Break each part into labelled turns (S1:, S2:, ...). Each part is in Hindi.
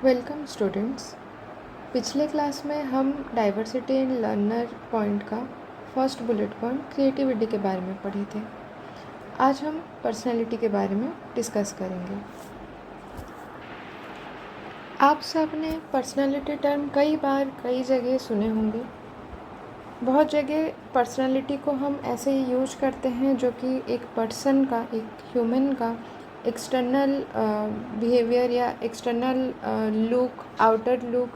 S1: Welcome students. पिछले क्लास में हम डाइवर्सिटी इन लर्नर पॉइंट का फर्स्ट बुलेट पॉइंट क्रिएटिविटी के बारे में पढ़े थे। आज हम पर्सनैलिटी के बारे में डिस्कस करेंगे। आप सबने पर्सनैलिटी टर्म कई बार कई जगह सुने होंगे। बहुत जगह पर्सनैलिटी को हम ऐसे ही यूज करते हैं जो कि एक पर्सन का, एक ह्यूमन का एक्सटर्नल बिहेवियर या एक्सटर्नल लुक, आउटर लुक,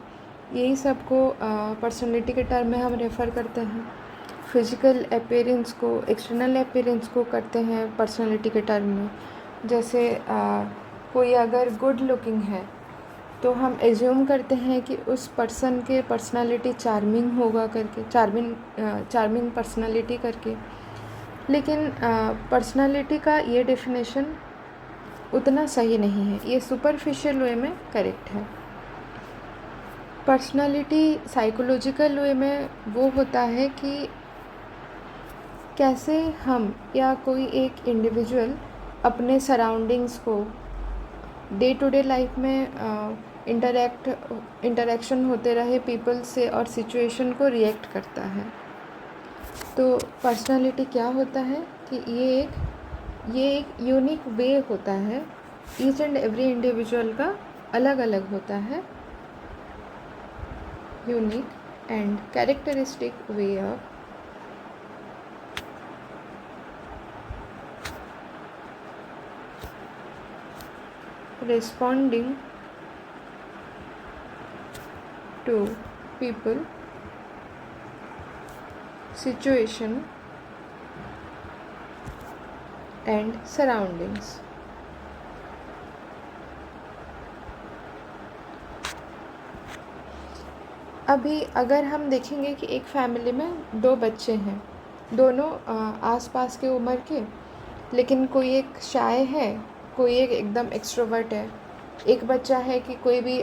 S1: यही सब को पर्सनैलिटी के टर्म में हम रेफ़र करते हैं। फिज़िकल अपीयरेंस को, एक्सटर्नल अपीयरेंस को करते हैं पर्सनैलिटी के टर्म में। जैसे कोई अगर गुड लुकिंग है तो हम एज्यूम करते हैं कि उस पर्सन के पर्सनालिटी चार्मिंग होगा करके, चार्मिंग पर्सनालिटी करके। लेकिन पर्सनालिटी का ये डेफिनेशन उतना सही नहीं है, ये सुपरफिशियल वे में करेक्ट है। पर्सनालिटी साइकोलॉजिकल वे में वो होता है कि कैसे हम या कोई एक इंडिविजुअल अपने सराउंडिंग्स को डे टू डे लाइफ में इंटरेक्शन होते रहे पीपल से और सिचुएशन को रिएक्ट करता है। तो पर्सनालिटी क्या होता है कि ये एक यूनिक वे होता है, ईच एंड एवरी इंडिविजुअल का अलग अलग होता है। Unique and characteristic way of responding to people, situation and surroundings. अभी अगर हम देखेंगे कि एक फैमिली में दो बच्चे हैं, दोनों आसपास के उम्र के, लेकिन कोई एक शाय है, कोई एक एकदम एक्सट्रोवर्ट है। एक बच्चा है कि कोई भी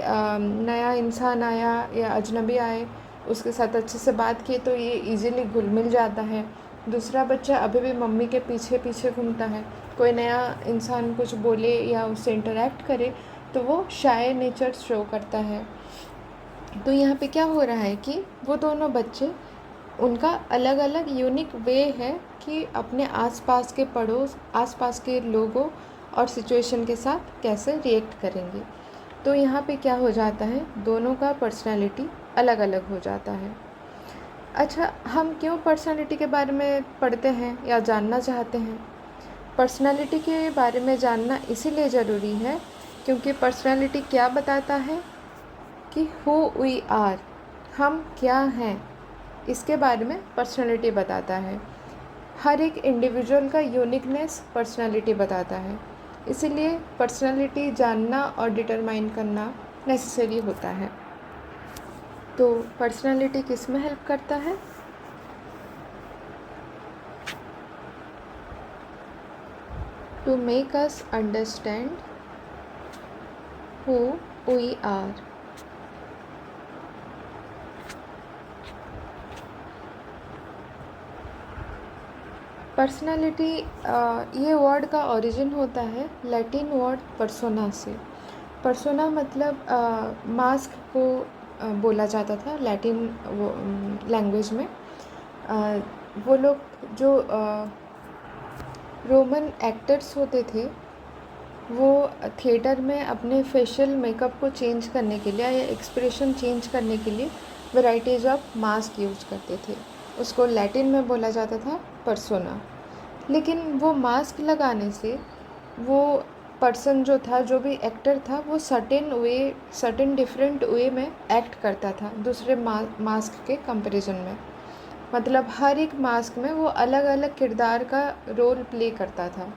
S1: नया इंसान आया या अजनबी आए, उसके साथ अच्छे से बात किए तो ये इजीली घुल मिल जाता है। दूसरा बच्चा अभी भी मम्मी के पीछे पीछे घूमता है, कोई नया इंसान कुछ बोले या उससे इंटरेक्ट करे तो वो शाय नेचर शो करता है। तो यहाँ पे क्या हो रहा है कि वो दोनों बच्चे, उनका अलग अलग यूनिक वे है कि अपने आसपास के पड़ोस, आसपास के लोगों और सिचुएशन के साथ कैसे रिएक्ट करेंगे। तो यहाँ पे क्या हो जाता है, दोनों का पर्सनालिटी अलग अलग हो जाता है। अच्छा, हम क्यों पर्सनालिटी के बारे में पढ़ते हैं या जानना चाहते हैं? पर्सनालिटी के बारे में जानना इसीलिए ज़रूरी है क्योंकि पर्सनालिटी क्या बताता है कि हु वी आर, हम क्या हैं, इसके बारे में पर्सनालिटी बताता है। हर एक इंडिविजुअल का यूनिकनेस पर्सनालिटी बताता है, इसीलिए पर्सनालिटी जानना और डिटरमाइन करना नेसेसरी होता है। तो पर्सनालिटी किस में हेल्प करता है? To make us understand who we are. Personality, ये वर्ड का ओरिजिन होता है लैटिन वर्ड पर्सोना से। पर्सोना मतलब मास्क को बोला जाता था लैटिन लैंग्वेज में। वो लोग जो रोमन एक्टर्स होते थे, वो थिएटर में अपने फेशियल मेकअप को चेंज करने के लिए या एक्सप्रेशन चेंज करने के लिए वैराइटीज़ ऑफ मास्क यूज करते थे। उसको लैटिन में बोला जाता था पर्सोना। लेकिन वो मास्क लगाने से वो पर्सन जो था, जो भी एक्टर था, वो सर्टेन डिफरेंट वे में एक्ट करता था दूसरे मास्क के कंपैरिजन में। मतलब हर एक मास्क में वो अलग अलग किरदार का रोल प्ले करता था।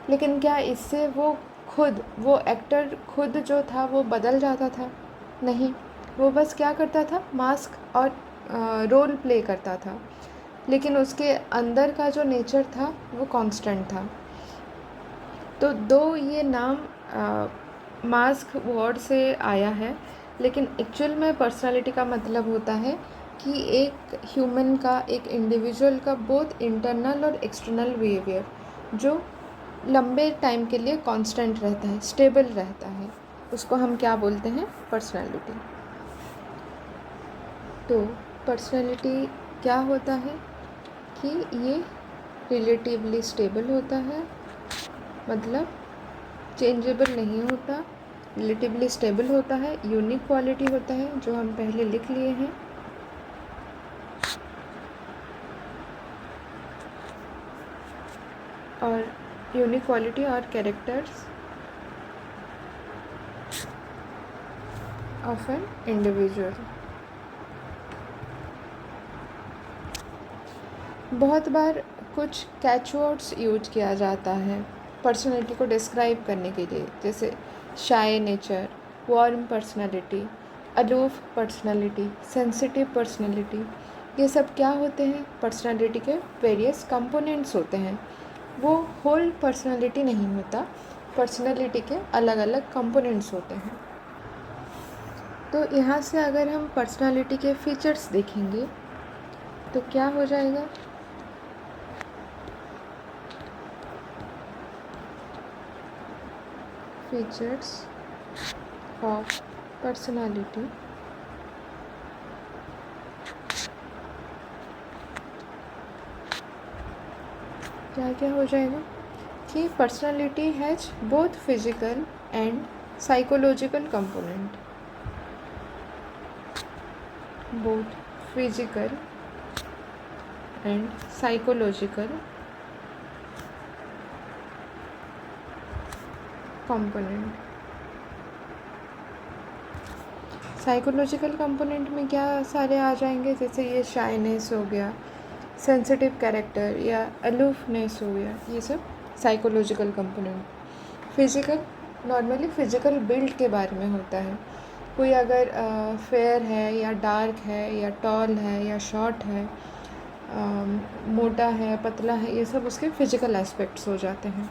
S1: लेकिन क्या इससे वो एक्टर खुद जो था वो बदल जाता था? नहीं, वो बस क्या करता था, मास्क और रोल प्ले करता था, लेकिन उसके अंदर का जो नेचर था वो कांस्टेंट था। तो दो ये नाम मास्क वर्ड से आया है, लेकिन एक्चुअल में पर्सनालिटी का मतलब होता है कि एक ह्यूमन का, एक इंडिविजुअल का बोथ इंटरनल और एक्सटर्नल बिहेवियर जो लंबे टाइम के लिए कांस्टेंट रहता है, स्टेबल रहता है। उसको हम क्या बोलते हैं? पर्सनालिटी। तो पर्सनालिटी क्या होता है कि ये रिलेटिवली स्टेबल होता है, मतलब चेंजेबल नहीं होता, रिलेटिवली स्टेबल होता है, यूनिक क्वालिटी होता है जो हम पहले लिख लिए हैं, और यूनिक क्वालिटी और कैरेक्टर्स ऑफ एन इंडिविजुअल। बहुत बार कुछ कैचवर्ड्स यूज किया जाता है पर्सनैलिटी को डिस्क्राइब करने के लिए, जैसे shy nature, warm personality, aloof personality, sensitive personality. ये सब क्या होते हैं? पर्सनैलिटी के वेरियस कंपोनेंट्स होते हैं। वो होल पर्सनैलिटी नहीं होता, पर्सनैलिटी के अलग अलग कंपोनेंट्स होते हैं। तो यहाँ से अगर हम पर्सनैलिटी के फीचर्स देखेंगे तो क्या हो जाएगा? Features of personality. क्या क्या हो जाएगा कि personality has both physical and psychological component, both physical and psychological component. Psychological component में क्या सारे आ जाएंगे? जैसे ये शाइनेस हो गया, सेंसिटिव कैरेक्टर या अलूफनेस हो गया, ये सब psychological component. Physical normally physical build के बारे में होता है। कोई अगर फेयर है या डार्क है या टॉल है या शॉर्ट है, मोटा है पतला है, ये सब उसके फिज़िकल एस्पेक्ट्स हो जाते हैं।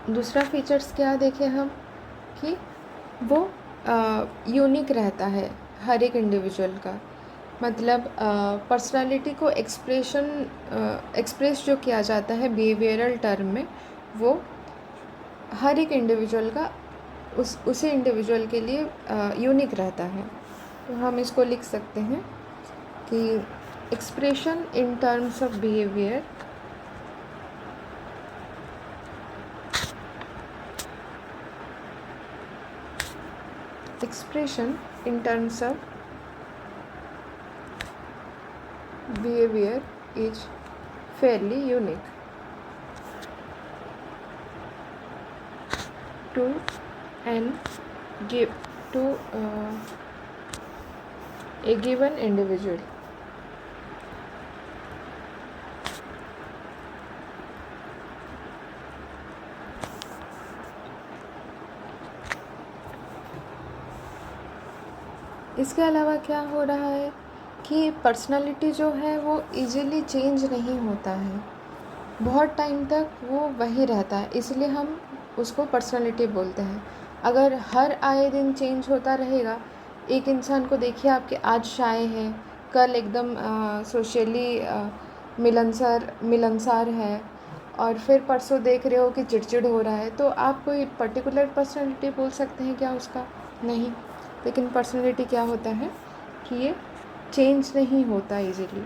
S1: दूसरा फीचर्स क्या देखें हम कि वो यूनिक रहता है हर एक इंडिविजुअल का, मतलब पर्सनालिटी को एक्सप्रेस जो किया जाता है बिहेवियरल टर्म में, वो हर एक इंडिविजुअल का उसी इंडिविजुअल के लिए यूनिक रहता है। तो हम इसको लिख सकते हैं कि expression in terms of behaviour expression in terms of behavior is fairly unique to a given individual. इसके अलावा क्या हो रहा है कि पर्सनालिटी जो है वो इजीली चेंज नहीं होता है, बहुत टाइम तक वो वही रहता है, इसलिए हम उसको पर्सनालिटी बोलते हैं। अगर हर आए दिन चेंज होता रहेगा, एक इंसान को देखिए आपके आज शाय है, कल एकदम सोशली मिलनसार है, और फिर परसों देख रहे हो कि चिड़चिड़ हो रहा है, तो आप कोई पर्टिकुलर पर्सनालिटी बोल सकते हैं क्या उसका? नहीं। लेकिन पर्सनालिटी क्या होता है कि ये चेंज नहीं होता इजीली।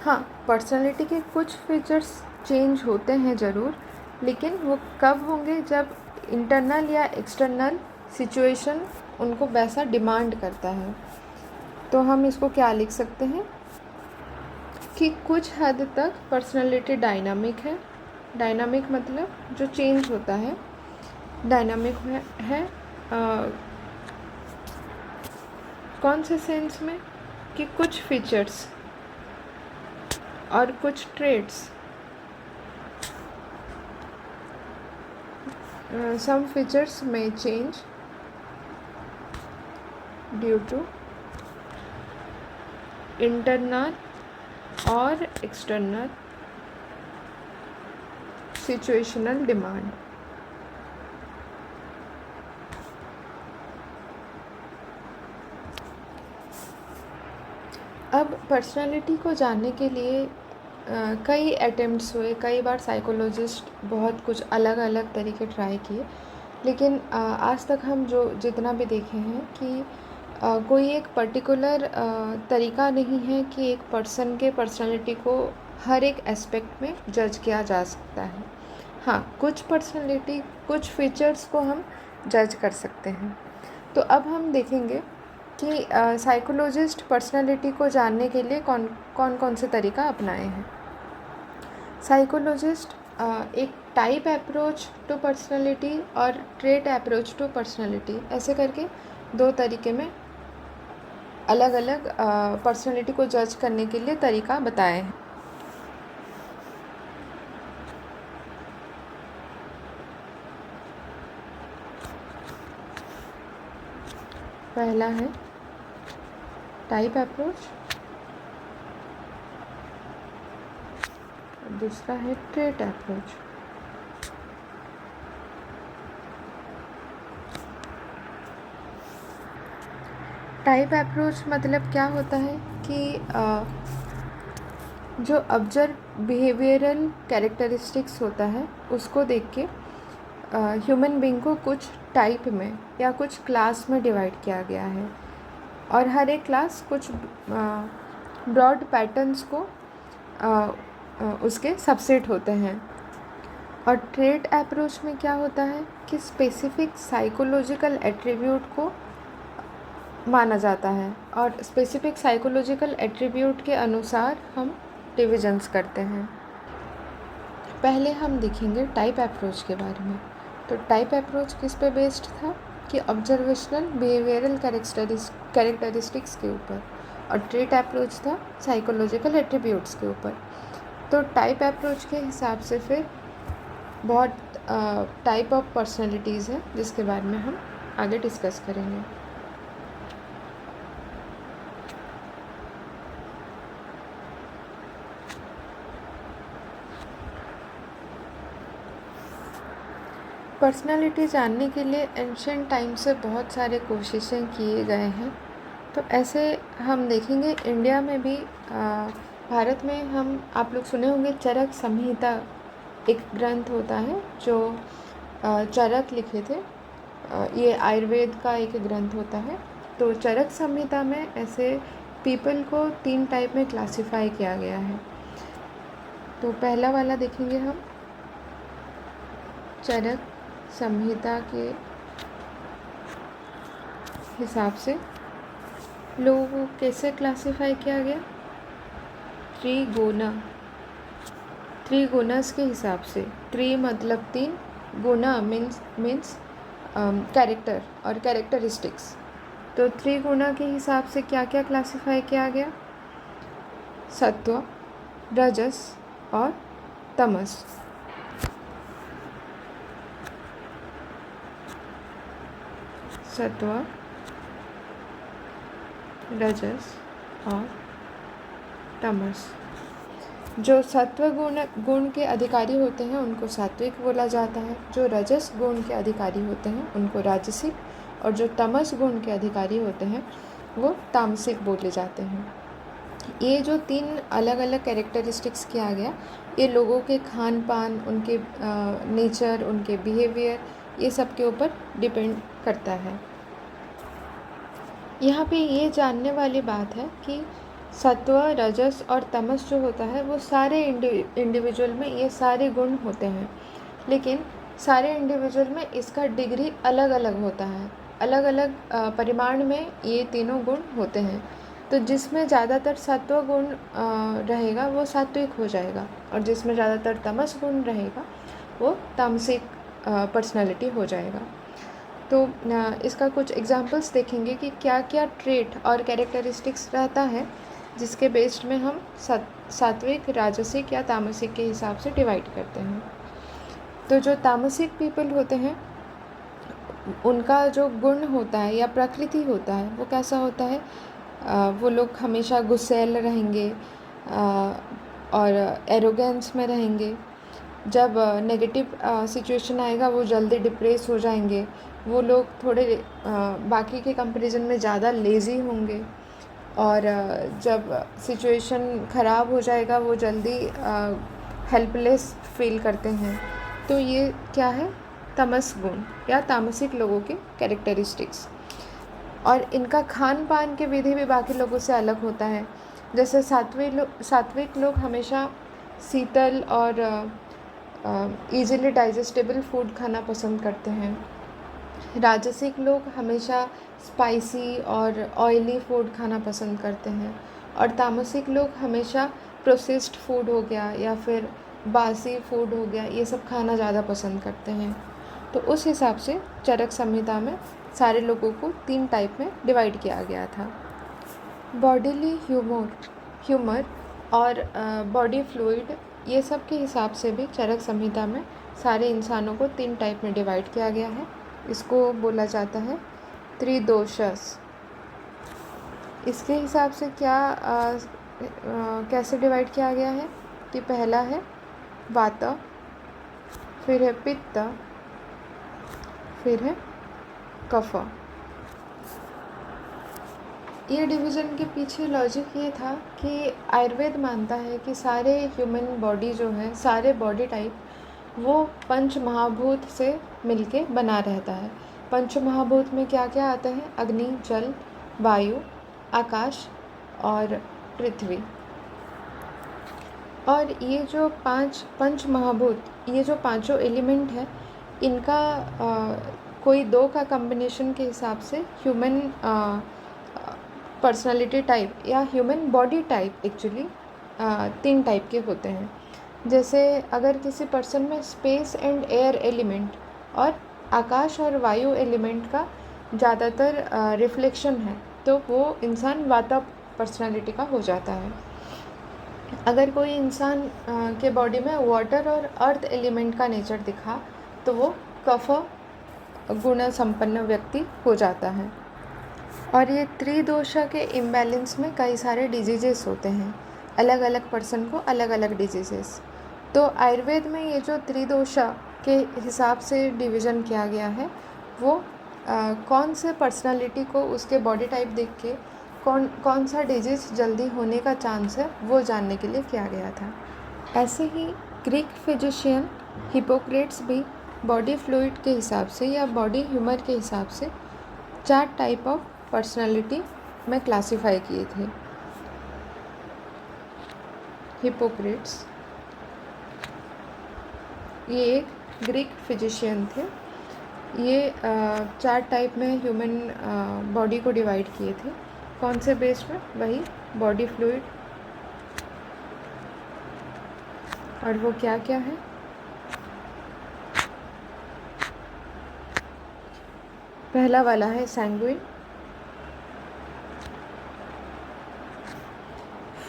S1: हाँ, पर्सनालिटी के कुछ फीचर्स चेंज होते हैं ज़रूर, लेकिन वो कब होंगे? जब इंटरनल या एक्सटर्नल सिचुएशन उनको वैसा डिमांड करता है। तो हम इसको क्या लिख सकते हैं कि कुछ हद तक पर्सनालिटी डायनामिक है। डायनामिक मतलब जो चेंज होता है, डायनामिक है कौन से सेंस में कि कुछ फीचर्स और कुछ traits, some features may change due to internal or external situational demand. अब पर्सनालिटी को जानने के लिए कई अटेम्प्ट्स हुए, कई बार साइकोलॉजिस्ट बहुत कुछ अलग अलग तरीके ट्राई किए, लेकिन आज तक हम जो जितना भी देखे हैं कि कोई एक पर्टिकुलर तरीका नहीं है कि एक पर्सन के पर्सनालिटी को हर एक एस्पेक्ट में जज किया जा सकता है। हाँ, कुछ पर्सनालिटी, कुछ फीचर्स को हम जज कर सकते हैं। तो अब हम देखेंगे कि साइकोलॉजिस्ट पर्सनालिटी को जानने के लिए कौन कौन से तरीका अपनाए हैं। साइकोलॉजिस्ट एक टाइप अप्रोच टू पर्सनालिटी और ट्रेट अप्रोच टू पर्सनालिटी, ऐसे करके दो तरीके में अलग अलग पर्सनालिटी को जज करने के लिए तरीका बताए हैं। पहला है टाइप अप्रोच, दूसरा है ट्रेट अप्रोच। टाइप अप्रोच मतलब क्या होता है कि जो ऑब्जर्व बिहेवियरल कैरेक्टरिस्टिक्स होता है उसको देख के ह्यूमन बीइंग को कुछ टाइप में या कुछ क्लास में डिवाइड किया गया है, और हर एक क्लास कुछ ब्रॉड पैटर्न्स को उसके सबसेट होते हैं। और ट्रेट अप्रोच में क्या होता है कि स्पेसिफिक साइकोलॉजिकल एट्रीब्यूट को माना जाता है, और स्पेसिफिक साइकोलॉजिकल एट्रीब्यूट के अनुसार हम डिविजन्स करते हैं। पहले हम देखेंगे टाइप अप्रोच के बारे में। तो टाइप अप्रोच किस पे बेस्ड था कि ऑब्जर्वेशनल बिहेवियरल कैरेक्टरिस्टिक्स के ऊपर, और ट्रेट अप्रोच था साइकोलॉजिकल एट्रीब्यूट्स के ऊपर। तो टाइप अप्रोच के हिसाब से फिर बहुत टाइप ऑफ पर्सनैलिटीज़ हैं जिसके बारे में हम आगे डिस्कस करेंगे। पर्सनालिटी जानने के लिए एंशिएंट टाइम से बहुत सारे कोशिशें किए गए हैं। तो ऐसे हम देखेंगे इंडिया में भी, भारत में हम, आप लोग सुने होंगे चरक संहिता एक ग्रंथ होता है जो चरक लिखे थे। ये आयुर्वेद का एक ग्रंथ होता है। तो चरक संहिता में ऐसे पीपल को 3 टाइप में क्लासिफाई किया गया है। तो पहला वाला देखेंगे हम, चरक संहिता के हिसाब से लोगों को कैसे क्लासिफाई किया गया, त्रिगुणस के हिसाब से। त्रि मतलब 3, गुना मीन्स कैरेक्टर और कैरेक्टरिस्टिक्स। तो त्रिगुणा के हिसाब से क्या क्या क्लासिफाई किया गया, सत्व, रजस और तमस। सत्व, रजस और तमस। जो सत्व गुण के अधिकारी होते हैं उनको सात्विक बोला जाता है, जो रजस गुण के अधिकारी होते हैं उनको राजसिक, और जो तमस गुण के अधिकारी होते हैं वो तामसिक बोले जाते हैं। ये जो 3 अलग अलग कैरेक्टरिस्टिक्स किया गया, ये लोगों के खान पान, उनके नेचर, उनके बिहेवियर, ये सब के ऊपर डिपेंड करता है। यहाँ पे ये जानने वाली बात है कि सत्व, रजस और तमस जो होता है वो सारे इंडिविजुअल में ये सारे गुण होते हैं, लेकिन सारे इंडिविजुअल में इसका डिग्री अलग अलग होता है। अलग अलग परिमाण में ये तीनों गुण होते हैं। तो जिसमें ज़्यादातर सत्व गुण रहेगा वो सात्विक हो जाएगा, और जिसमें ज़्यादातर तमस गुण रहेगा वो तामसिक पर्सनालिटी हो जाएगा। तो इसका कुछ एग्जांपल्स देखेंगे कि क्या क्या ट्रेट और कैरेक्टरिस्टिक्स रहता है जिसके बेस्ड में हम सात्विक, राजसिक या तामसिक के हिसाब से डिवाइड करते हैं। तो जो तामसिक पीपल होते हैं उनका जो गुण होता है या प्रकृति होता है वो कैसा होता है, वो लोग हमेशा गुस्सैल रहेंगे और एरोगेंस में रहेंगे। जब नेगेटिव सिचुएशन आएगा वो जल्दी डिप्रेस हो जाएंगे। वो लोग थोड़े बाकी के कंपैरिजन में ज़्यादा लेज़ी होंगे, और जब सिचुएशन ख़राब हो जाएगा वो जल्दी हेल्पलेस फील करते हैं। तो ये क्या है, तमस गुण या तामसिक लोगों के कैरेक्टरिस्टिक्स। और इनका खान पान के विधि भी बाकी लोगों से अलग होता है। जैसे सात्विक लोग हमेशा शीतल और इजीली डाइजेस्टेबल फूड खाना पसंद करते हैं। राजसिक लोग हमेशा स्पाइसी और ऑयली फूड खाना पसंद करते हैं। और तामसिक लोग हमेशा प्रोसेस्ड फूड हो गया या फिर बासी फूड हो गया, ये सब खाना ज़्यादा पसंद करते हैं। तो उस हिसाब से चरक संहिता में सारे लोगों को 3 टाइप में डिवाइड किया गया था। बॉडीली ह्यूमर और बॉडी फ्लूइड, ये सब के हिसाब से भी चरक संहिता में सारे इंसानों को 3 टाइप में डिवाइड किया गया है। इसको बोला जाता है त्रिदोषस। इसके हिसाब से क्या कैसे डिवाइड किया गया है कि पहला है वात, फिर है पित्त, फिर है कफ। ये डिवीज़न के पीछे लॉजिक ये था कि आयुर्वेद मानता है कि सारे ह्यूमन बॉडी जो है, सारे बॉडी टाइप वो पंच महाभूत से मिलके बना रहता है। पंच महाभूत में क्या क्या आता है, अग्नि, जल, वायु, आकाश और पृथ्वी। और ये जो पंच महाभूत, ये जो पांचों एलिमेंट है, इनका कोई 2 का कॉम्बिनेशन के हिसाब से ह्यूमन पर्सनालिटी टाइप या human body type actually 3 type के होते हैं। जैसे अगर किसी पर्सन में स्पेस एंड एयर एलिमेंट और आकाश और वायु एलिमेंट का ज़्यादातर रिफ्लेक्शन है, तो वो इंसान वाता पर्सनालिटी का हो जाता है। अगर कोई इंसान के बॉडी में वाटर और अर्थ एलिमेंट का नेचर दिखा, तो वो कफ गुण संपन्न व्यक्ति हो जाता है। और ये त्रिदोषा के इम्बैलेंस में कई सारे डिजीजेस होते हैं, अलग अलग पर्सन को अलग अलग डिजीजेस। तो आयुर्वेद में ये जो त्रिदोषा के हिसाब से डिवीज़न किया गया है, वो कौन से पर्सनालिटी को उसके बॉडी टाइप देख के कौन सा डिजीज़ जल्दी होने का चांस है, वो जानने के लिए किया गया था। ऐसे ही ग्रीक फिजिशियन हिपोक्रेट्स भी बॉडी फ्लूइड के हिसाब से या बॉडी ह्यूमर के हिसाब से 4 टाइप ऑफ पर्सनालिटी में क्लासीफाई किए थे। हिपोक्रेट्स ये एक ग्रीक फिजिशियन थे। ये 4 टाइप में ह्यूमन बॉडी को डिवाइड किए थे। कौन से बेस में, वही बॉडी फ्लूइड। और वो क्या क्या है, पहला वाला है सैंग्विन,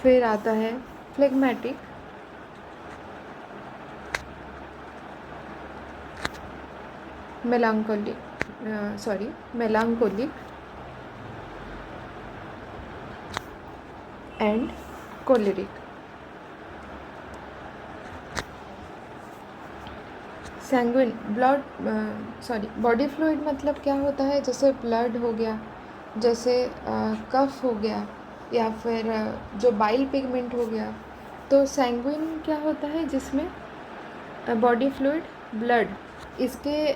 S1: फिर आता है phlegmatic, melancholic and choleric. Sanguine body fluid मतलब क्या होता है, जैसे ब्लड हो गया, जैसे कफ हो गया, या फिर जो बाइल पिगमेंट हो गया। तो सैंग्विन क्या होता है, जिसमें बॉडी फ्लूइड ब्लड, इसके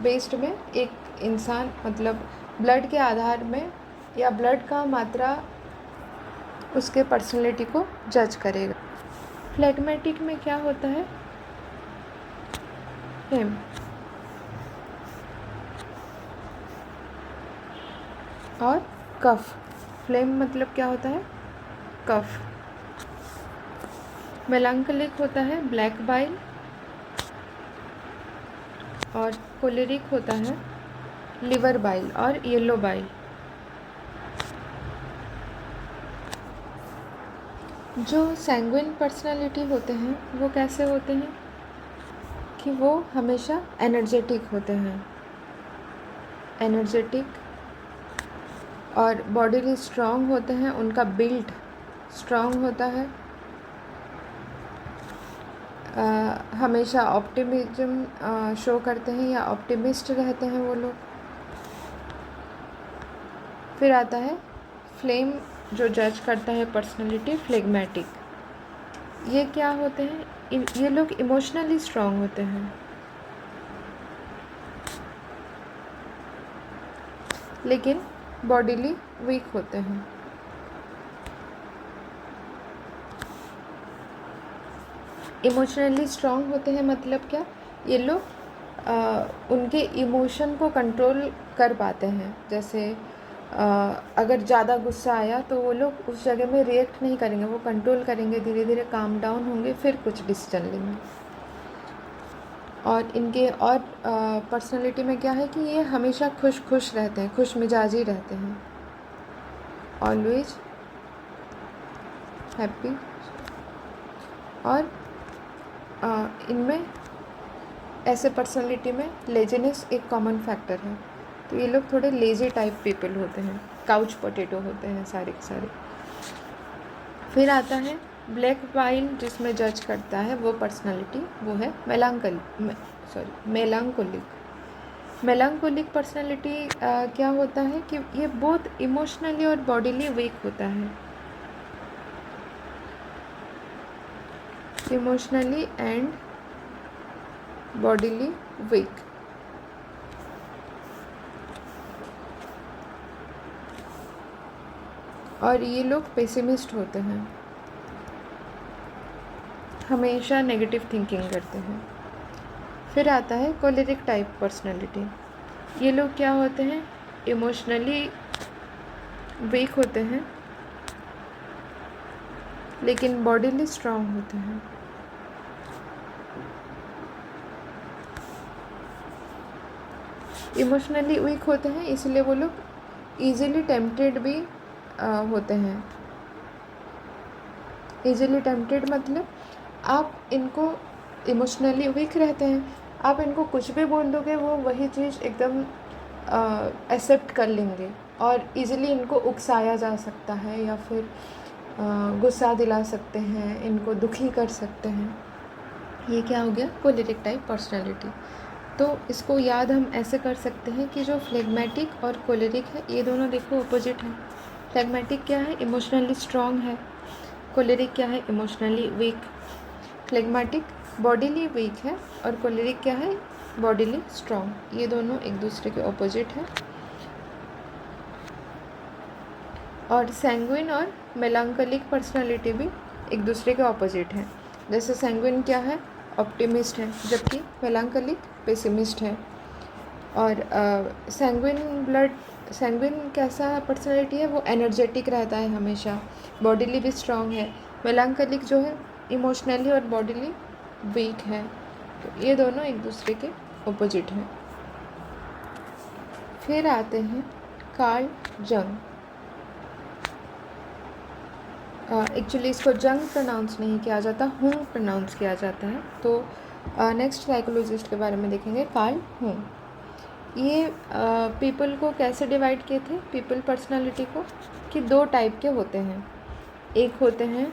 S1: बेस्ड में एक इंसान मतलब ब्लड के आधार में या ब्लड का मात्रा उसके पर्सनैलिटी को जज करेगा। फ्लेग्मेटिक में क्या होता है, फेम। और कफ, फ्लेम मतलब क्या होता है, कफ। मेलांकोलिक होता है ब्लैक बाइल, और कोलेरिक होता है लिवर बाइल और येलो बाइल। जो सैंग्विन पर्सनालिटी होते हैं वो कैसे होते हैं कि वो हमेशा एनर्जेटिक होते हैं, और बॉडीली स्ट्रॉन्ग होते हैं, उनका बिल्ड स्ट्रॉन्ग होता है, हमेशा ऑप्टिमिज्म शो करते हैं या ऑप्टिमिस्ट रहते हैं वो लोग। फिर आता है फ्लेम जो जज करता है पर्सनैलिटी, फ्लेगमेटिक। ये क्या होते हैं, ये लोग इमोशनली स्ट्रांग होते हैं लेकिन बॉडीली वीक होते हैं। इमोशनली स्ट्रांग होते हैं मतलब क्या, ये लोग उनके इमोशन को कंट्रोल कर पाते हैं। जैसे अगर ज़्यादा गुस्सा आया तो वो लोग उस जगह में रिएक्ट नहीं करेंगे, वो कंट्रोल करेंगे, धीरे धीरे काम डाउन होंगे, फिर कुछ डिसीजन लेंगे। और इनके और पर्सनालिटी में क्या है कि ये हमेशा खुश रहते हैं, खुश मिजाजी रहते हैं, ऑलवेज हैप्पी। और इनमें ऐसे पर्सनालिटी में लेजीनेस एक कॉमन फैक्टर है। तो ये लोग थोड़े लेजी टाइप पीपल होते हैं, काउच पोटैटो होते हैं सारे के सारे। फिर आता है ब्लैक वाइल, जिसमें जज करता है वो पर्सनालिटी, वो है मेलांकोलिक। मेलांकोलिक पर्सनालिटी क्या होता है कि ये बहुत इमोशनली और बॉडीली वीक होता है, इमोशनली एंड बॉडीली वीक। और ये लोग पेसिमिस्ट होते हैं, हमेशा नेगेटिव थिंकिंग करते हैं। फिर आता है कोलेरिक टाइप पर्सनालिटी। ये लोग क्या होते हैं, इमोशनली वीक होते हैं लेकिन बॉडीली स्ट्रांग होते हैं। इमोशनली वीक होते हैं इसलिए वो लोग ईजिली टेम्पटेड भी होते हैं। ईजिली टेम्पटेड मतलब आप इनको, इमोशनली वीक रहते हैं, आप इनको कुछ भी बोल दोगे वो वही चीज़ एकदम एक्सेप्ट कर लेंगे और इजीली इनको उकसाया जा सकता है या फिर गुस्सा दिला सकते हैं, इनको दुखी कर सकते हैं। ये क्या हो गया, कोलेरिक टाइप पर्सनालिटी। तो इसको याद हम ऐसे कर सकते हैं कि जो फ्लेगमेटिक और कोलेरिक है ये दोनों देखो अपोजिट हैं। फ्लेगमेटिक क्या है, इमोशनली स्ट्रांग है। कोलेरिक क्या है, emotionally weak. Phlegmatic bodily weak है और कोलेरिक क्या है, बॉडीली स्ट्रांग। ये दोनों एक दूसरे के ऑपोजिट हैं। और सैंग्विन और मेलांकोलिक पर्सनालिटी भी एक दूसरे के ऑपोजिट हैं। जैसे सैंग्विन क्या है, ऑप्टिमिस्ट है, जबकि मेलांकोलिक पेसिमिस्ट है। और सैंग्विन कैसा पर्सनालिटी है, वो एनर्जेटिक रहता है हमेशा, बॉडीली भी स्ट्रांग है। मेलांकोलिक जो है इमोशनली और बॉडीली वीक है। तो ये दोनों एक दूसरे के ऑपोजिट हैं। फिर आते हैं कार्ल जंग। एक्चुअली इसको जंग प्रोनाउंस नहीं किया जाता, हुंग प्रोनाउंस किया जाता है। तो नेक्स्ट साइकोलॉजिस्ट के बारे में देखेंगे, कार्ल हुंग। ये पीपल को कैसे डिवाइड किए थे, पीपल पर्सनालिटी को, कि दो टाइप के होते हैं। एक होते हैं,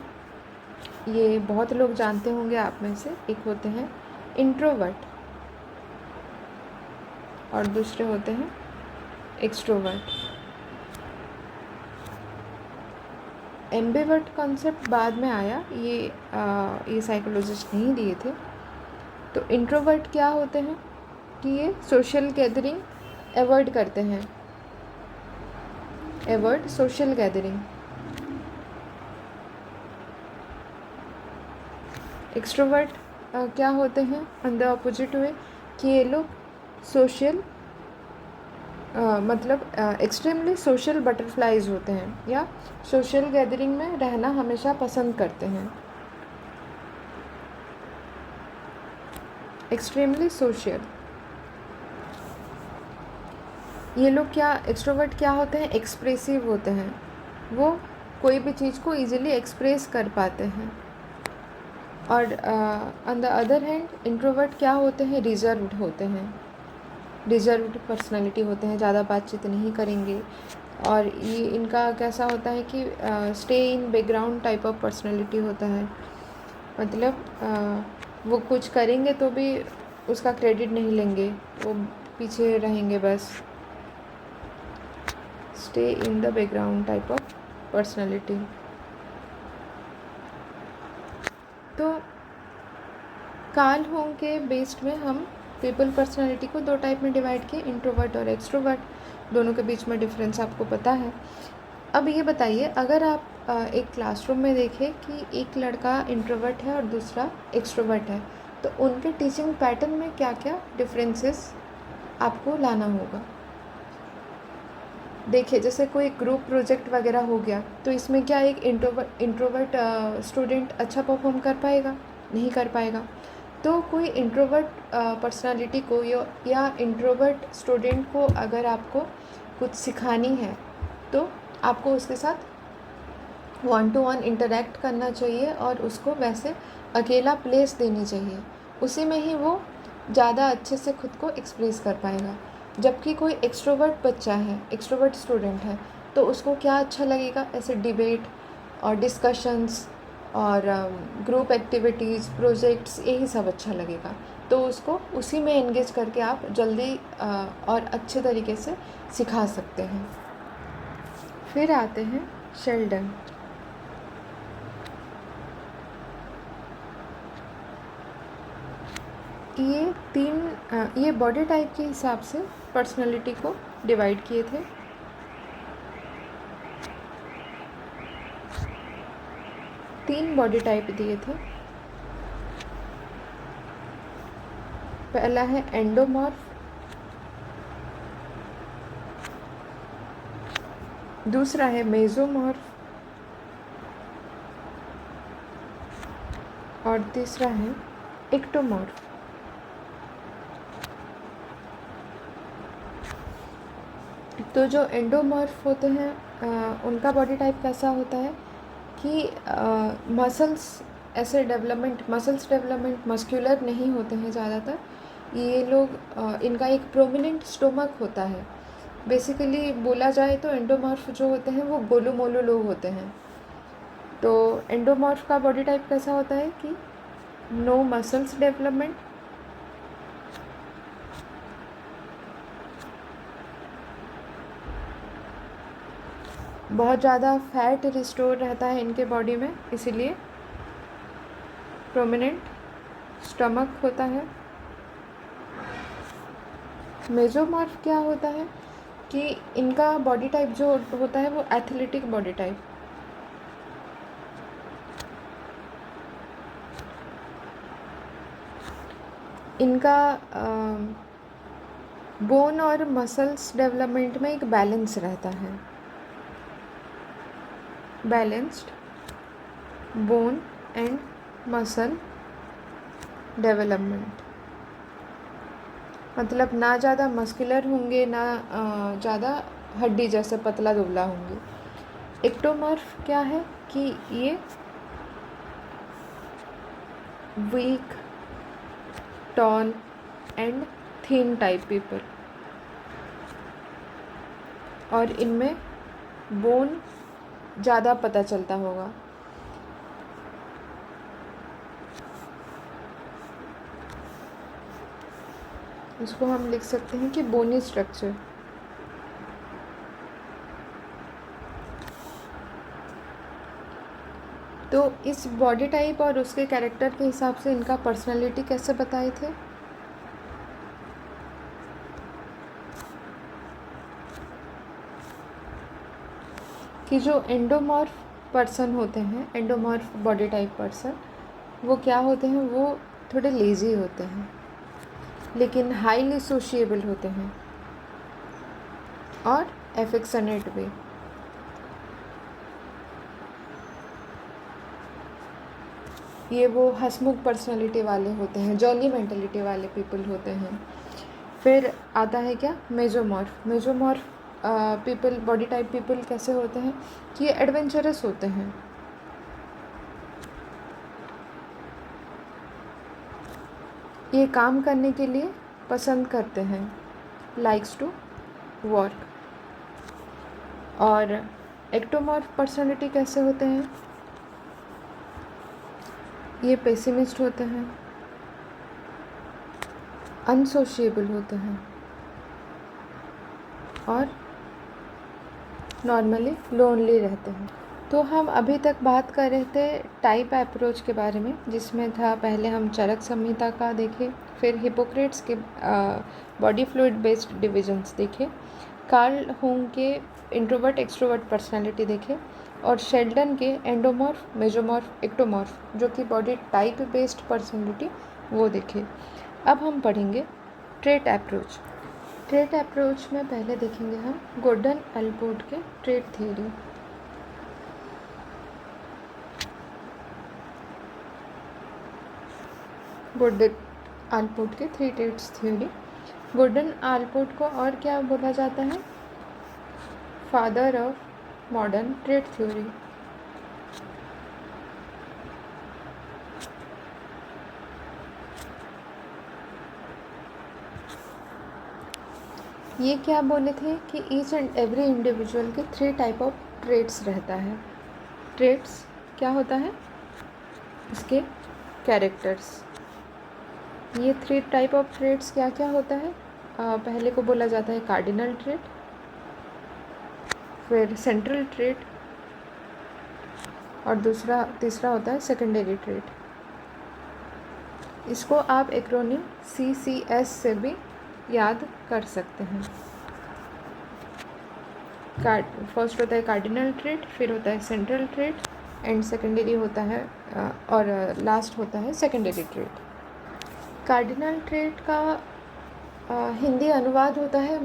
S1: ये बहुत लोग जानते होंगे आप में से, एक होते हैं इंट्रोवर्ट और दूसरे होते हैं एक्सट्रोवर्ट। एम्बिवर्ट कॉन्सेप्ट बाद में आया, ये साइकोलॉजिस्ट नहीं दिए थे। तो इंट्रोवर्ट क्या होते हैं कि ये सोशल गैदरिंग अवॉइड करते हैं, अवॉइड सोशल गैदरिंग। एक्सट्रोवर्ट क्या होते हैं, ऑन द अपोजिट वे, कि ये लोग सोशल मतलब एक्सट्रीमली सोशल बटरफ्लाइज होते हैं या सोशल गैदरिंग में रहना हमेशा पसंद करते हैं, एक्सट्रीमली सोशल। ये लोग क्या, एक्सट्रोवर्ट क्या होते हैं, एक्सप्रेसिव होते हैं, वो कोई भी चीज़ को इजीली एक्सप्रेस कर पाते हैं। और on the other hand introvert क्या होते हैं, रिजर्व्ड होते हैं, रिजर्व्ड पर्सनालिटी होते हैं, ज़्यादा बातचीत नहीं करेंगे। और ये इनका कैसा होता है कि stay in background type of personality होता है, मतलब वो कुछ करेंगे तो भी उसका क्रेडिट नहीं लेंगे, वो पीछे रहेंगे बस, stay in the background type of personality. तो कार्ल होंग के बेस्ड में हम पीपल पर्सनालिटी को 2 टाइप में डिवाइड किए, इंट्रोवर्ट और एक्सट्रोवर्ट। दोनों के बीच में डिफरेंस आपको पता है। अब ये बताइए, अगर आप एक क्लासरूम में देखें कि एक लड़का इंट्रोवर्ट है और दूसरा एक्सट्रोवर्ट है, तो उनके टीचिंग पैटर्न में क्या क्या डिफरेंसेस आपको लाना होगा। देखिए, जैसे कोई ग्रुप प्रोजेक्ट वगैरह हो गया, तो इसमें क्या एक इंट्रोवर्ट स्टूडेंट अच्छा परफॉर्म कर पाएगा? नहीं कर पाएगा। तो कोई इंट्रोवर्ट पर्सनालिटी को या इंट्रोवर्ट स्टूडेंट को अगर आपको कुछ सिखानी है, तो आपको उसके साथ 1 to 1 इंटरेक्ट करना चाहिए और उसको वैसे अकेला प्लेस देनी चाहिए। उसी में ही वो ज़्यादा अच्छे से खुद को एक्सप्रेस कर पाएगा। जबकि कोई एक्सट्रोवर्ट बच्चा है, एक्सट्रोवर्ट स्टूडेंट है, तो उसको क्या अच्छा लगेगा? ऐसे डिबेट और डिस्कशंस और ग्रुप एक्टिविटीज़, प्रोजेक्ट्स, यही सब अच्छा लगेगा। तो उसको उसी में एंगेज करके आप जल्दी और अच्छे तरीके से सिखा सकते हैं। फिर आते हैं शेल्डन। ये बॉडी टाइप के हिसाब से पर्सनालिटी को डिवाइड किए थे। तीन बॉडी टाइप दिए थे। पहला है एंडोमॉर्फ, दूसरा है मेसोमॉर्फ और तीसरा है एक्टोमॉर्फ। तो जो एंडोमॉर्फ होते हैं उनका बॉडी टाइप कैसा होता है कि मसल्स डेवलपमेंट मस्कुलर नहीं होते हैं ज़्यादातर। ये लोग इनका एक प्रोमिनेंट स्टोमक होता है। बेसिकली बोला जाए तो एंडोमॉर्फ जो होते हैं वो गोलू मोलू लोग होते हैं। तो एंडोमॉर्फ का बॉडी टाइप कैसा होता है कि नो मसल्स डेवलपमेंट, बहुत ज़्यादा फैट रिस्टोर रहता है इनके बॉडी में, इसीलिए प्रोमिनेंट स्टमक होता है। मेसोमॉर्फ क्या होता है कि इनका बॉडी टाइप जो होता है वो एथलेटिक बॉडी टाइप। इनका बोन और मसल्स डेवलपमेंट में एक बैलेंस रहता है, balanced bone and muscle development. मतलब ना ज़्यादा मस्कुलर होंगे, ना ज़्यादा हड्डी जैसे पतला दुबला होंगे। एक्टोमॉर्फ क्या है कि ये weak, tall and thin type people, और इनमें बोन ज़्यादा पता चलता होगा। इसको हम लिख सकते हैं कि बोनी स्ट्रक्चर। तो इस बॉडी टाइप और उसके कैरेक्टर के हिसाब से इनका पर्सनालिटी कैसे बताए थे? कि जो एंडोमॉर्फ पर्सन होते हैं, एंडोमॉर्फ बॉडी टाइप पर्सन, वो क्या होते हैं? वो थोड़े लेज़ी होते हैं, लेकिन हाईली सोशिएबल होते हैं और एफेक्शनेट भी। ये वो हंसमुख पर्सनालिटी वाले होते हैं, जॉली मेंटलिटी वाले पीपल होते हैं। फिर आता है क्या? Mesomorph. Mesomorph people, body type people कैसे होते हैं कि ये एडवेंचरस होते हैं। ये काम करने के लिए पसंद करते हैं, लाइक्स टू वर्क। और एक्टोमॉर्फ पर्सनालिटी कैसे होते हैं? ये पेसिमिस्ट होते हैं, अनसोशिएबल होते हैं और नॉर्मली लोनली रहते हैं। तो हम अभी तक बात कर रहे थे टाइप अप्रोच के बारे में, जिसमें था पहले हम चरक संहिता का देखे, फिर हिपोक्रेट्स के बॉडी फ्लूइड बेस्ड डिविजन्स देखे, कार्ल हुंग के इंट्रोवर्ट एक्सट्रोवर्ट पर्सनालिटी देखे, और शेल्डन के एंडोमॉर्फ मेजोमॉर्फ एक्टोमॉर्फ जो कि बॉडी टाइप बेस्ड पर्सनालिटी वो देखे। अब हम पढ़ेंगे ट्रेट अप्रोच। ट्रेट अप्रोच में पहले देखेंगे हम गोर्डन अल्पोर्ट के ट्रेट थियरी। गोर्डन आलपोर्ट के 3 ट्रेट्स थ्योरी। गोर्डन आलपोर्ट को और क्या बोला जाता है? Father of modern trait theory. ये क्या बोले थे कि ईच एंड एवरी इंडिविजुअल के 3 टाइप ऑफ ट्रेट्स रहता है। ट्रेट्स क्या होता है? इसके कैरेक्टर्स। ये 3 टाइप ऑफ ट्रेट्स क्या क्या होता है? पहले को बोला जाता है कार्डिनल ट्रेट, फिर सेंट्रल ट्रेट, और तीसरा होता है सेकेंडरी ट्रेट। इसको आप एक्रोनिम CCS से भी याद कर सकते हैं। फर्स्ट होता है कार्डिनल ट्रेट, फिर होता है सेंट्रल ट्रेट, एंड सेकेंडरी होता है और लास्ट होता है सेकेंडरी ट्रेट। कार्डिनल ट्रेट का हिंदी अनुवाद होता है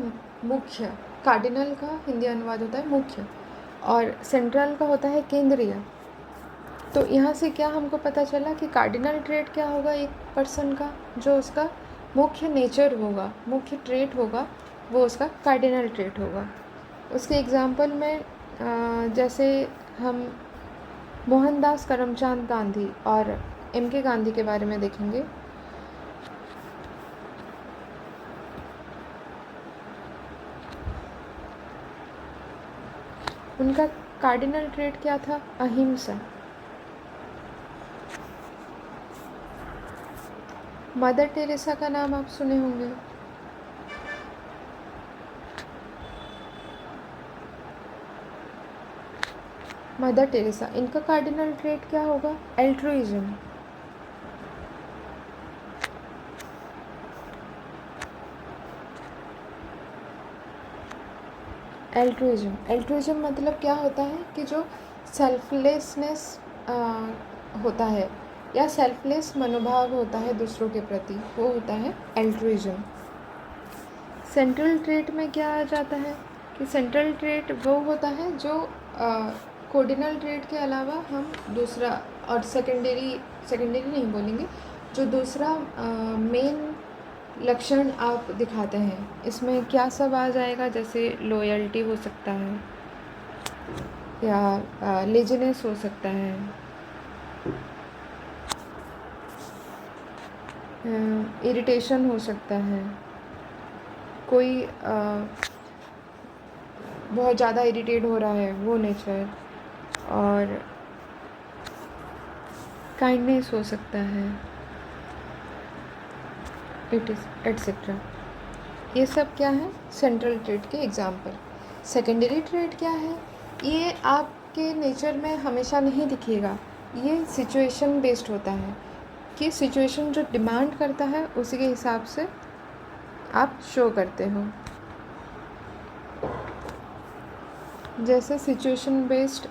S1: मुख्य। कार्डिनल का हिंदी अनुवाद होता है मुख्य, और सेंट्रल का होता है केंद्रीय। तो यहाँ से क्या हमको पता चला कि कार्डिनल ट्रेट क्या होगा एक पर्सन का? जो उसका मुख्य नेचर होगा, मुख्य ट्रेट होगा, वो उसका कार्डिनल ट्रेट होगा। उसके एग्जाम्पल में जैसे हम मोहनदास करमचंद गांधी और MK गांधी के बारे में देखेंगे। उनका कार्डिनल ट्रेट क्या था? अहिंसा। मदर टेरेसा का नाम आप सुने होंगे। मदर टेरेसा, इनका कार्डिनल ट्रेट क्या होगा? एल्ट्रुइज्म। एल्ट्रुइज्म मतलब क्या होता है कि जो सेल्फलेसनेस होता है या सेल्फलेस मनोभाव होता है दूसरों के प्रति, वो होता है एल्ट्रुइज्म। सेंट्रल ट्रेट में क्या आ जाता है कि सेंट्रल ट्रेट वो होता है जो कोर्डिनल ट्रेट के अलावा हम दूसरा, और सेकेंडरी नहीं बोलेंगे, जो दूसरा मेन लक्षण आप दिखाते हैं। इसमें क्या सब आ जाएगा? जैसे लॉयल्टी हो सकता है, या लेजीनेस हो सकता है, इरिटेशन हो सकता है, कोई बहुत ज़्यादा इरिटेट हो रहा है वो नेचर, और काइंडनेस हो सकता है, एटसेट्रा। ये सब क्या है? सेंट्रल ट्रेट के एग्जाम्पल। सेकेंडरी ट्रेट क्या है? ये आपके नेचर में हमेशा नहीं दिखेगा, ये सिचुएशन बेस्ड होता है कि सिचुएशन जो डिमांड करता है उसी के हिसाब से आप शो करते हो। जैसे सिचुएशन बेस्ड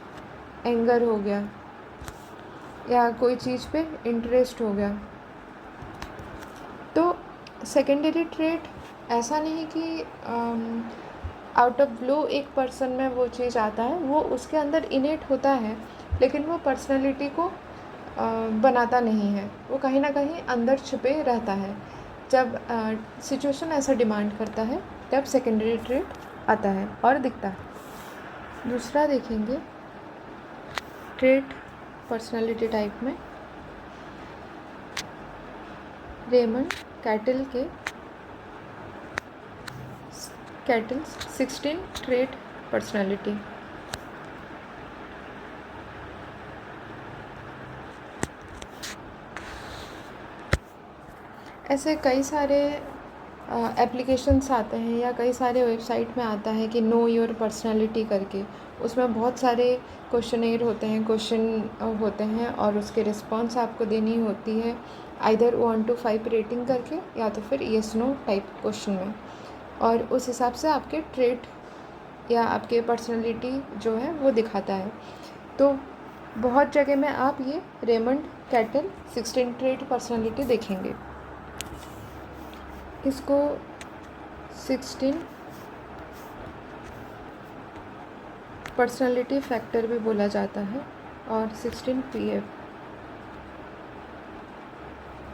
S1: एंगर हो गया, या कोई चीज़ पे इंटरेस्ट हो गया। तो सेकेंडरी ट्रेट ऐसा नहीं कि आउट ऑफ ब्लू एक पर्सन में वो चीज़ आता है, वो उसके अंदर इनेट होता है, लेकिन वो पर्सनालिटी को बनाता नहीं है, वो कहीं ना कहीं अंदर छुपे रहता है। जब सिचुएशन ऐसा डिमांड करता है तब सेकेंडरी ट्रेट आता है और दिखता है। दूसरा देखेंगे ट्रेट पर्सनालिटी टाइप में रेमंड कैटल्स 16 ट्रेट पर्सनालिटी। ऐसे कई सारे एप्लीकेशंस आते हैं या कई सारे वेबसाइट में आता है कि नो योर पर्सनालिटी करके, उसमें बहुत सारे क्वेश्चनेयर क्वेश्चन होते हैं और उसके रिस्पॉन्स आपको देनी होती है, आइदर 1 to 5 रेटिंग करके या तो फिर येस नो टाइप क्वेश्चन में। और उस हिसाब से आपके ट्रेट या आपके पर्सनालिटी जो है वो दिखाता है। तो बहुत जगह में आप ये रेमंड कैटल 16 ट्रेट पर्सनालिटी देखेंगे। इसको 16 पर्सनालिटी फैक्टर भी बोला जाता है और 16 PF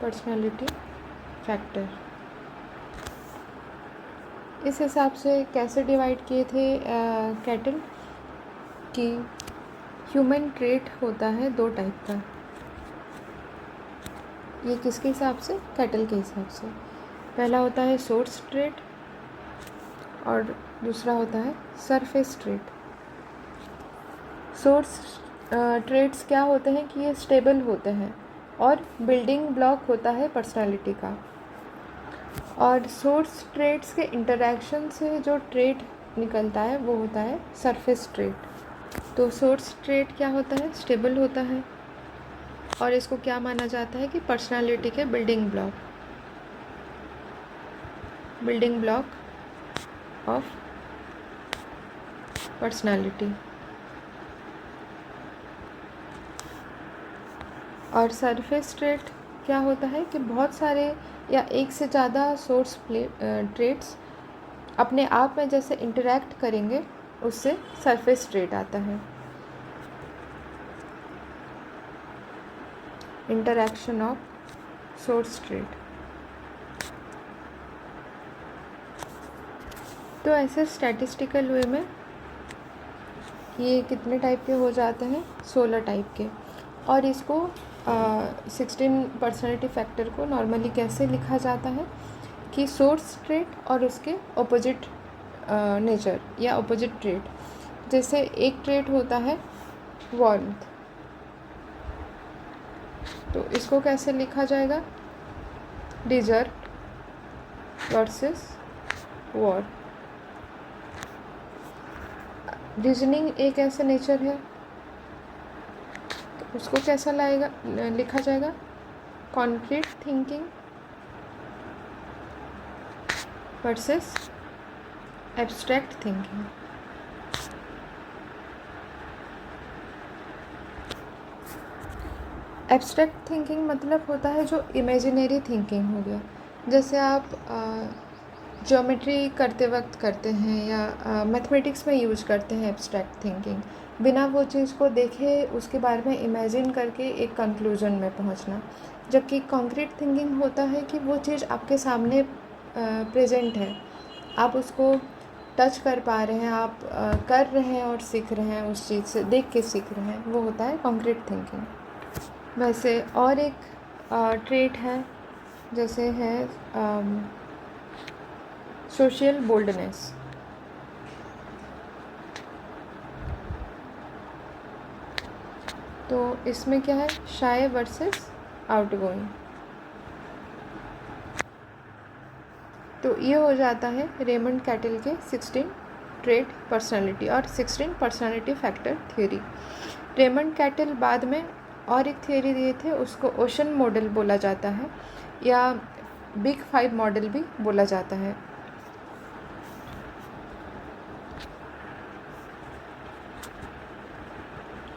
S1: पर्सनालिटी फैक्टर। इस हिसाब से कैसे डिवाइड किए थे कैटल कि ह्यूमन ट्रेट होता है 2 टाइप का। ये किसके हिसाब से? कैटल के हिसाब से। पहला होता है सोर्स ट्रेट और दूसरा होता है सरफेस ट्रेट। सोर्स ट्रेट्स क्या होते हैं कि ये स्टेबल होते हैं और बिल्डिंग ब्लॉक होता है पर्सनालिटी का। और सोर्स ट्रेट्स के इंटरैक्शन से जो ट्रेट निकलता है वो होता है सरफेस ट्रेट। तो सोर्स ट्रेट क्या होता है? स्टेबल होता है और इसको क्या माना जाता है कि पर्सनालिटी के बिल्डिंग ब्लॉक ऑफ पर्सनालिटी। और सरफेस ट्रेट क्या होता है कि बहुत सारे या एक से ज़्यादा सोर्स ट्रेट्स अपने आप में जैसे इंटरैक्ट करेंगे उससे सरफेस ट्रेट आता है। Interaction of source trait. तो ऐसे स्टैटिस्टिकल वे में ये कितने टाइप के हो जाते हैं? 16 टाइप के। और इसको 16 पर्सनालिटी फैक्टर को नॉर्मली कैसे लिखा जाता है कि सोर्स ट्रेट और उसके ऑपोजिट नेचर या ऑपोजिट ट्रेट। जैसे एक ट्रेट होता है वार्मथ, तो इसको कैसे लिखा जाएगा? Dessert versus war. रीजनिंग एक ऐसा नेचर है, तो उसको कैसा लिखा जाएगा? Concrete thinking versus abstract thinking. Abstract thinking मतलब होता है जो इमेजिनरी थिंकिंग हो गया। जैसे आप ज्योमेट्री करते वक्त करते हैं या मैथमेटिक्स में यूज करते हैं एब्स्ट्रैक्ट थिंकिंग, बिना वो चीज़ को देखे उसके बारे में इमेजिन करके एक कंक्लूजन में पहुंचना। जबकि कॉन्क्रीट थिंकिंग होता है कि वो चीज़ आपके सामने प्रेजेंट है, आप उसको टच कर पा रहे हैं, आप कर रहे हैं और सीख रहे हैं, उस चीज़ से देख के सीख रहे हैं, वो होता है कॉन्क्रीट थिंकिंग। वैसे और एक ट्रेट है, जैसे है सोशल बोल्डनेस। तो इसमें क्या है? शाय वर्सेस आउटगोइंग। तो ये हो जाता है रेमंड कैटल के 16 ट्रेट पर्सनालिटी और 16 personality factor theory. Raymond cattle बाद में और एक थ्योरी दिए थे, उसको ओशन मॉडल बोला जाता है या बिग 5 मॉडल भी बोला जाता है।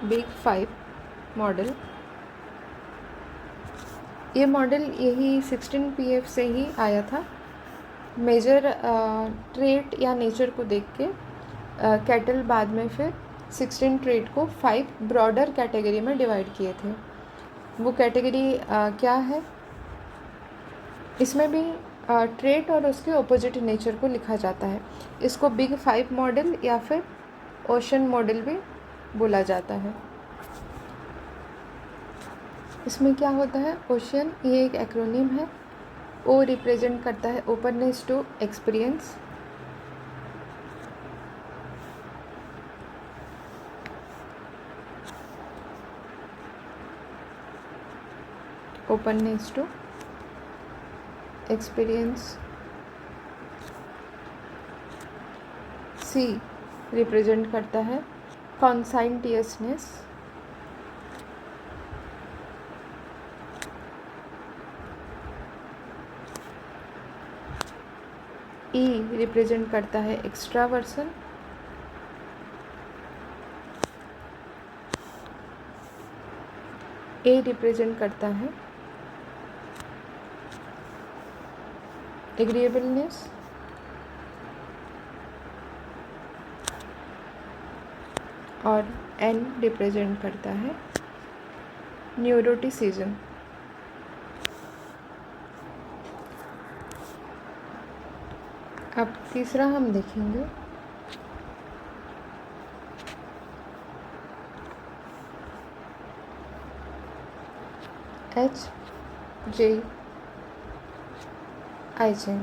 S1: बिग 5 मॉडल, ये मॉडल यही 16 PF से ही आया था। मेजर ट्रेट या नेचर को देख के कैटल बाद में फिर 16 ट्रेट को 5 ब्रॉडर कैटेगरी में डिवाइड किए थे। वो कैटेगरी क्या है? इसमें भी ट्रेट और उसके ऑपोजिट नेचर को लिखा जाता है। इसको बिग 5 मॉडल या फिर ओशन मॉडल भी बोला जाता है। इसमें क्या होता है? ओशन ये एक एक्रोनिम है। ओ रिप्रेजेंट करता है openness to experience. Openness to experience. C represent करता है कॉन्साइंटियसनेस, ई रिप्रेजेंट करता है एक्स्ट्रावर्सन, ए रिप्रेजेंट करता है एग्रीएबलनेस, और एन रिप्रेजेंट करता है न्यूरोटिसिज्म। अब तीसरा हम देखेंगे एच जे आइजेंग।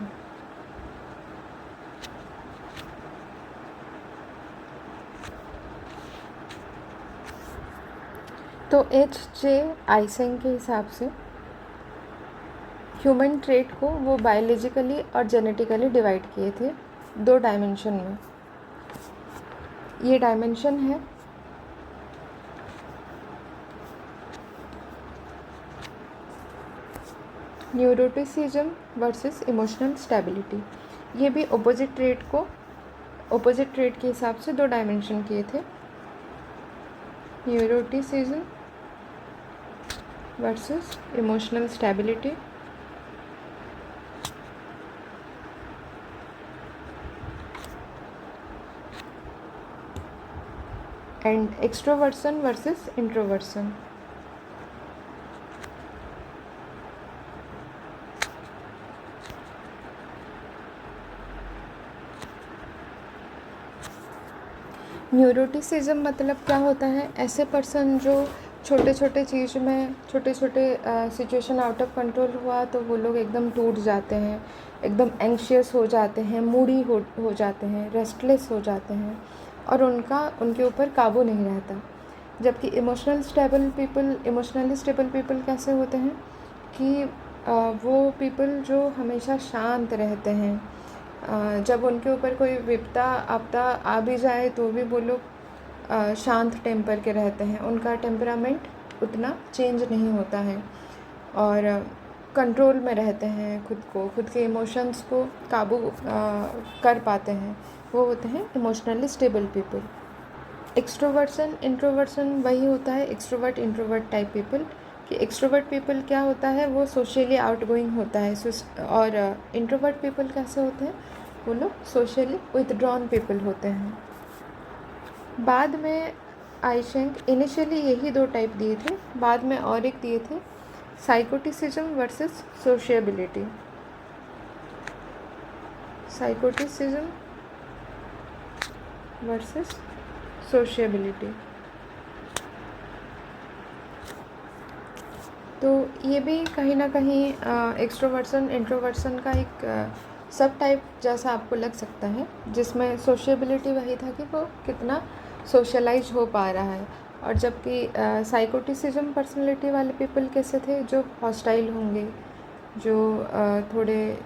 S1: तो एच जे आइसेंग के हिसाब से ह्यूमन ट्रेट को वो बायोलॉजिकली और जेनेटिकली डिवाइड किए थे 2 डायमेंशन में। ये डायमेंशन है न्यूरोटिसिज्म वर्सेस इमोशनल स्टेबिलिटी। ये भी अपोजिट ट्रेट के हिसाब से 2 डायमेंशन किए थे, neuroticism versus emotional stability. And extroversion versus introversion. Neuroticism मतलब क्या होता है? ऐसे पर्सन जो छोटे छोटे चीज़ में छोटे सिचुएशन आउट ऑफ कंट्रोल हुआ तो वो लोग एकदम टूट जाते हैं, एकदम एंग्शियस हो जाते हैं, मूडी हो जाते हैं, रेस्टलेस हो जाते हैं और उनके ऊपर काबू नहीं रहता। जबकि इमोशनली स्टेबल पीपल कैसे होते हैं कि वो पीपल जो हमेशा शांत रहते हैं, जब उनके ऊपर कोई विपदा आपदा आ भी जाए तो भी वो लोग शांत टेम्पर के रहते हैं, उनका टेम्परामेंट उतना चेंज नहीं होता है और कंट्रोल में रहते हैं, खुद के इमोशंस को काबू कर पाते हैं। वो होते हैं इमोशनली स्टेबल पीपल। एक्सट्रोवर्सन इंट्रोवर्सन वही होता है, एक्सट्रोवर्ट इंट्रोवर्ट टाइप पीपल। कि एक्सट्रोवर्ट पीपल क्या होता है, वो सोशली आउटगोइंग होता है, और इंट्रोवर्ट पीपल कैसे होते हैं, वो लोग सोशली विथड्रॉन पीपल होते हैं। बाद में आइशेंग इनिशियली यही 2 टाइप दिए थे, बाद में और एक दिए थे, साइकोटिसिज्म वर्सेस सोशिएबिलिटी। साइकोटिसिज्म versus sociability. तो ये भी कहीं ना कहीं एक्सट्रोवर्सन इंट्रोवर्सन का एक सब टाइप जैसा आपको लग सकता है, जिसमें सोशिएबिलिटी वही था कि वो कितना सोशलाइज हो पा रहा है। और जबकि साइकोटिसिज्म पर्सनालिटी वाले पीपल कैसे थे, जो हॉस्टाइल होंगे, जो थोड़े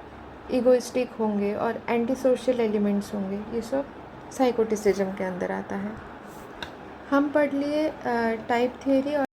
S1: ईगोइस्टिक होंगे और एंटी सोशल एलिमेंट्स होंगे, ये सब साइकोटिसिज्म के अंदर आता है। हम पढ़ लिए टाइप थियरी और